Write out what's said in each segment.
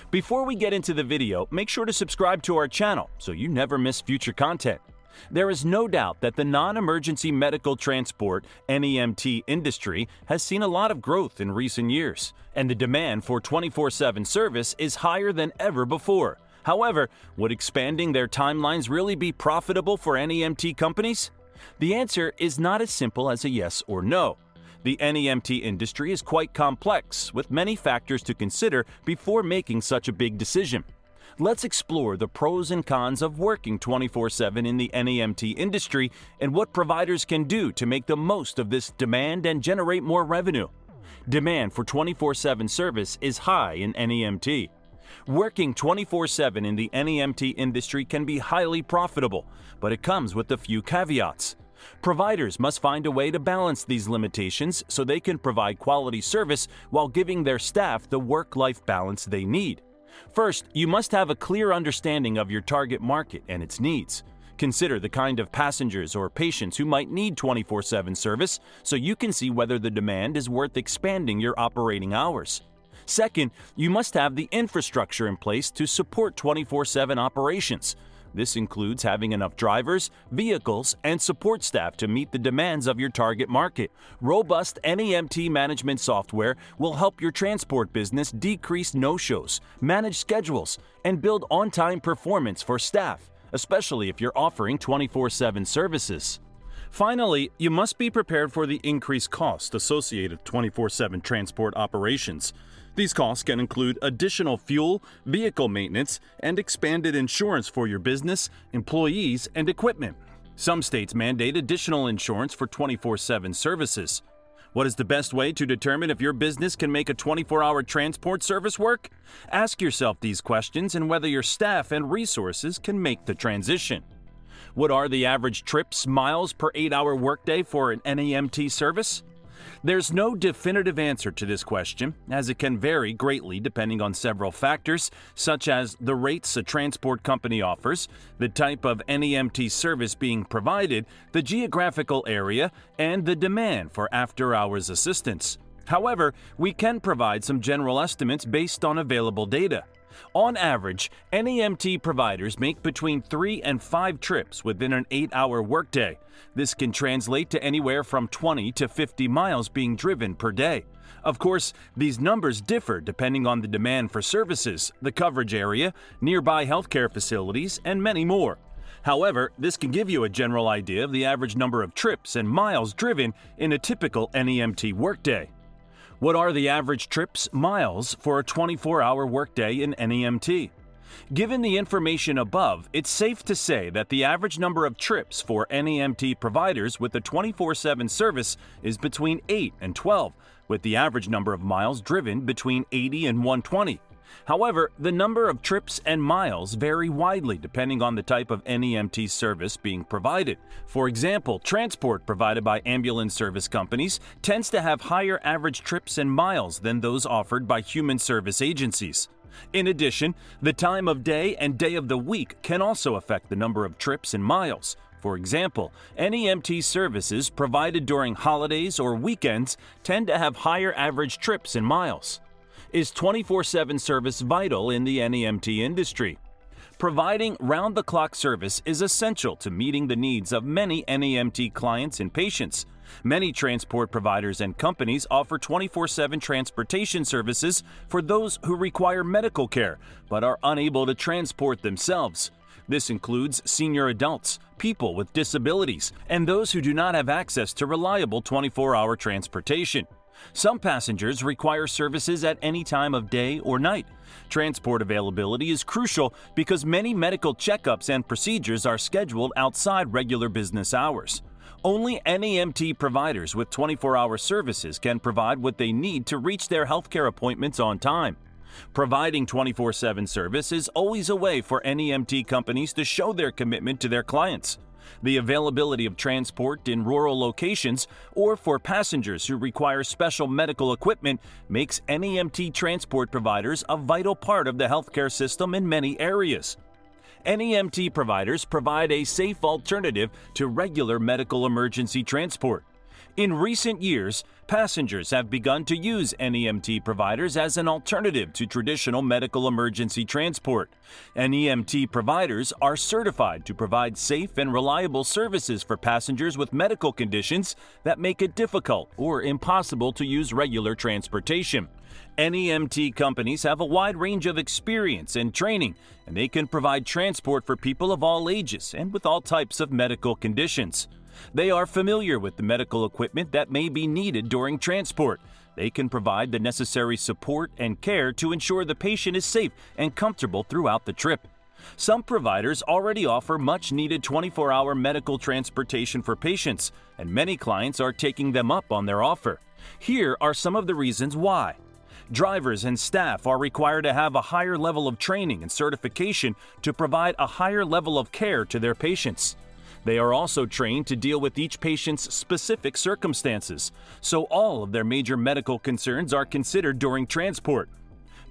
Before we get into the video, make sure to subscribe to our channel so you never miss future content. There is no doubt that the non-emergency medical transport (NEMT) industry has seen a lot of growth in recent years, and the demand for 24/7 service is higher than ever before. However, would expanding their timelines really be profitable for NEMT companies? The answer is not as simple as a yes or no. The NEMT industry is quite complex, with many factors to consider before making such a big decision. Let's explore the pros and cons of working 24/7 in the NEMT industry and what providers can do to make the most of this demand and generate more revenue. Demand for 24/7 service is high in NEMT. Working 24/7 in the NEMT industry can be highly profitable, but it comes with a few caveats. Providers must find a way to balance these limitations so they can provide quality service while giving their staff the work-life balance they need. First, you must have a clear understanding of your target market and its needs. Consider the kind of passengers or patients who might need 24/7 service so you can see whether the demand is worth expanding your operating hours. Second, you must have the infrastructure in place to support 24/7 operations. This includes having enough drivers, vehicles, and support staff to meet the demands of your target market. Robust NEMT management software will help your transport business decrease no-shows, manage schedules, and build on-time performance for staff, especially if you're offering 24/7 services. Finally, you must be prepared for the increased cost associated with 24/7 transport operations. These costs can include additional fuel, vehicle maintenance, and expanded insurance for your business, employees, and equipment. Some states mandate additional insurance for 24/7 services. What is the best way to determine if your business can make a 24-hour transport service work? Ask yourself these questions and whether your staff and resources can make the transition. What are the average trips, miles per 8-hour workday for an NEMT service? There's no definitive answer to this question, as it can vary greatly depending on several factors, such as the rates a transport company offers, the type of NEMT service being provided, the geographical area, and the demand for after-hours assistance. However, we can provide some general estimates based on available data. On average, NEMT providers make between 3 and 5 trips within an 8-hour workday. This can translate to anywhere from 20 to 50 miles being driven per day. Of course, these numbers differ depending on the demand for services, the coverage area, nearby healthcare facilities, and many more. However, this can give you a general idea of the average number of trips and miles driven in a typical NEMT workday. What are the average trips, miles, for a 24-hour workday in NEMT? Given the information above, it's safe to say that the average number of trips for NEMT providers with a 24/7 service is between 8 and 12, with the average number of miles driven between 80 and 120. However, the number of trips and miles vary widely depending on the type of NEMT service being provided. For example, transport provided by ambulance service companies tends to have higher average trips and miles than those offered by human service agencies. In addition, the time of day and day of the week can also affect the number of trips and miles. For example, NEMT services provided during holidays or weekends tend to have higher average trips and miles. Is 24/7 service vital in the NEMT industry? Providing round-the-clock service is essential to meeting the needs of many NEMT clients and patients. Many transport providers and companies offer 24/7 transportation services for those who require medical care but are unable to transport themselves. This includes senior adults, people with disabilities, and those who do not have access to reliable 24-hour transportation. Some passengers require services at any time of day or night. Transport availability is crucial because many medical checkups and procedures are scheduled outside regular business hours. Only NEMT providers with 24-hour services can provide what they need to reach their healthcare appointments on time. Providing 24/7 service is always a way for NEMT companies to show their commitment to their clients. The availability of transport in rural locations or for passengers who require special medical equipment makes NEMT transport providers a vital part of the healthcare system in many areas. NEMT providers provide a safe alternative to regular medical emergency transport. In recent years, passengers have begun to use NEMT providers as an alternative to traditional medical emergency transport. NEMT providers are certified to provide safe and reliable services for passengers with medical conditions that make it difficult or impossible to use regular transportation. NEMT companies have a wide range of experience and training, and they can provide transport for people of all ages and with all types of medical conditions. They are familiar with the medical equipment that may be needed during transport. They can provide the necessary support and care to ensure the patient is safe and comfortable throughout the trip. Some providers already offer much-needed 24-hour medical transportation for patients, and many clients are taking them up on their offer. Here are some of the reasons why. Drivers and staff are required to have a higher level of training and certification to provide a higher level of care to their patients. They are also trained to deal with each patient's specific circumstances, so all of their major medical concerns are considered during transport.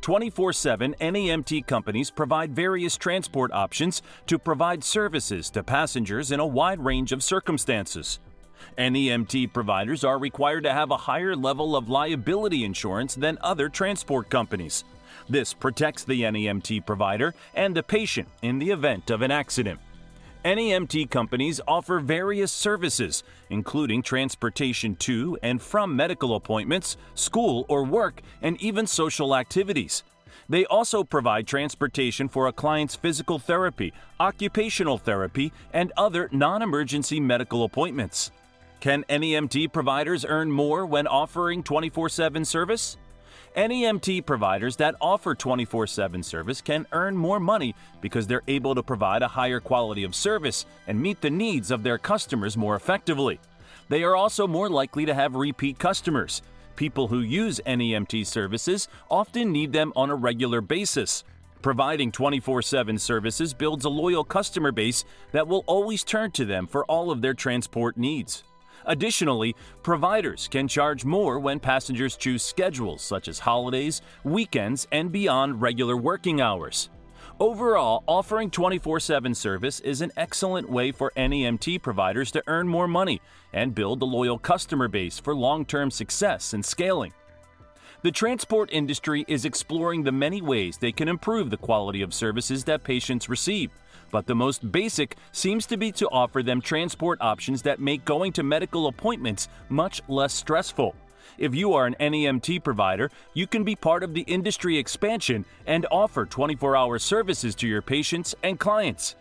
24/7 NEMT companies provide various transport options to provide services to passengers in a wide range of circumstances. NEMT providers are required to have a higher level of liability insurance than other transport companies. This protects the NEMT provider and the patient in the event of an accident. NEMT companies offer various services, including transportation to and from medical appointments, school or work, and even social activities. They also provide transportation for a client's physical therapy, occupational therapy, and other non-emergency medical appointments. Can NEMT providers earn more when offering 24/7 service? NEMT providers that offer 24/7 service can earn more money because they're able to provide a higher quality of service and meet the needs of their customers more effectively. They are also more likely to have repeat customers. People who use NEMT services often need them on a regular basis. Providing 24/7 services builds a loyal customer base that will always turn to them for all of their transport needs. Additionally, providers can charge more when passengers choose schedules such as holidays, weekends, and beyond regular working hours. Overall, offering 24/7 service is an excellent way for NEMT providers to earn more money and build a loyal customer base for long-term success and scaling. The transport industry is exploring the many ways they can improve the quality of services that patients receive, but the most basic seems to be to offer them transport options that make going to medical appointments much less stressful. If you are an NEMT provider, you can be part of the industry expansion and offer 24-hour services to your patients and clients.